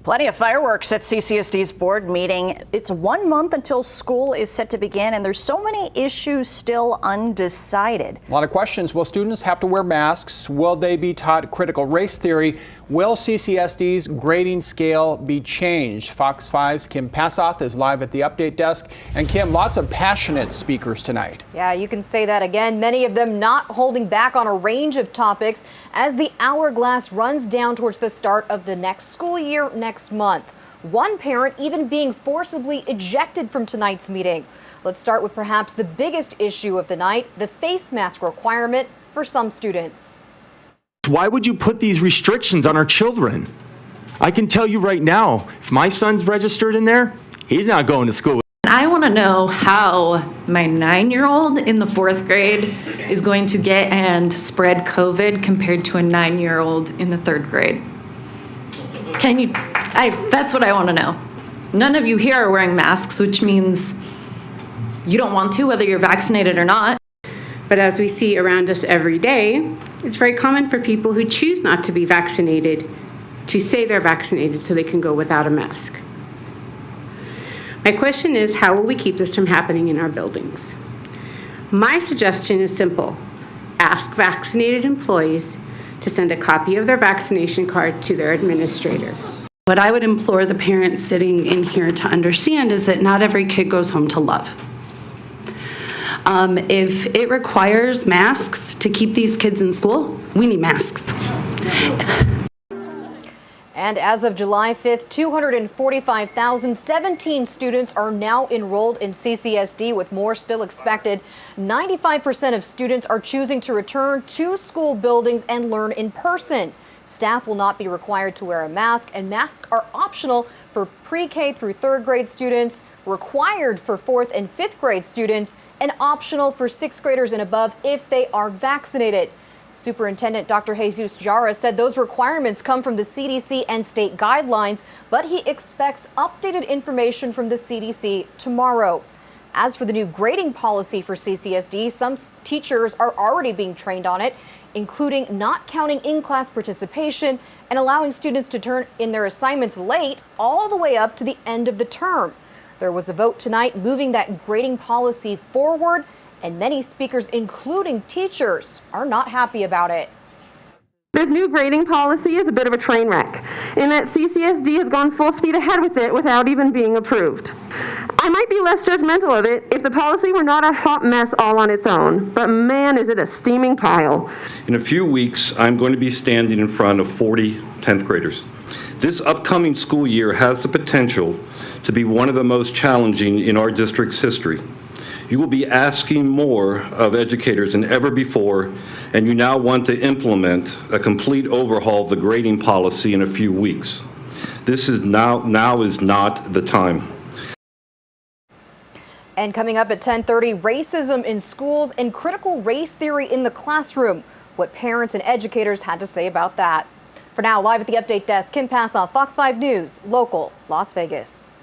Plenty of fireworks at CCSD's board meeting. It's 1 month until school is set to begin, and there's so many issues still undecided. A lot of questions. Will students have to wear masks? Will they be taught critical race theory? Will CCSD's grading scale be changed? Fox 5's Kim Passoff is live at the update desk. And Kim, lots of passionate speakers tonight. Yeah, you can say that again. Many of them not holding back on a range of topics as the hourglass runs down towards the start of the next school year next month. One parent even being forcibly ejected from tonight's meeting. Let's start with perhaps the biggest issue of the night, the face mask requirement for some students. Why would you put these restrictions on our children? I can tell you right now, if my son's registered in there, he's not going to school. I want to know how my 9-year-old in the 4th grade is going to get and spread COVID compared to a 9-year-old in the 3rd grade. That's what I want to know. None of you here are wearing masks, which means you don't want to, whether you're vaccinated or not. But as we see around us every day, it's very common for people who choose not to be vaccinated to say they're vaccinated so they can go without a mask. My question is, how will we keep this from happening in our buildings? My suggestion is simple. Ask vaccinated employees to send a copy of their vaccination card to their administrator. What I would implore the parents sitting in here to understand is that not every kid goes home to love. If it requires masks to keep these kids in school, we need masks. And as of July 5th, 245,017 students are now enrolled in CCSD, with more still expected. 95% of students are choosing to return to school buildings and learn in person. Staff will not be required to wear a mask, and masks are optional for pre-K through 3rd grade students, required for 4th and 5th grade students, and optional for 6th graders and above if they are vaccinated. Superintendent Dr. Jesus Jara said those requirements come from the CDC and state guidelines, but he expects updated information from the CDC tomorrow. As for the new grading policy for CCSD, some teachers are already being trained on it, including not counting in-class participation and allowing students to turn in their assignments late all the way up to the end of the term. There was a vote tonight moving that grading policy forward, and many speakers, including teachers, are not happy about it. This new grading policy is a bit of a train wreck, in that CCSD has gone full speed ahead with it without even being approved. I might be less judgmental of it if the policy were not a hot mess all on its own, but man, is it a steaming pile. In a few weeks, I'm going to be standing in front of 40 10th graders. This upcoming school year has the potential to be one of the most challenging in our district's history. You will be asking more of educators than ever before, and you now want to implement a complete overhaul of the grading policy in a few weeks. This is now is not the time. And coming up at 10:30, racism in schools and critical race theory in the classroom. What parents and educators had to say about that. For now, live at the update desk, Kim Passoff, Fox 5 News, local, Las Vegas.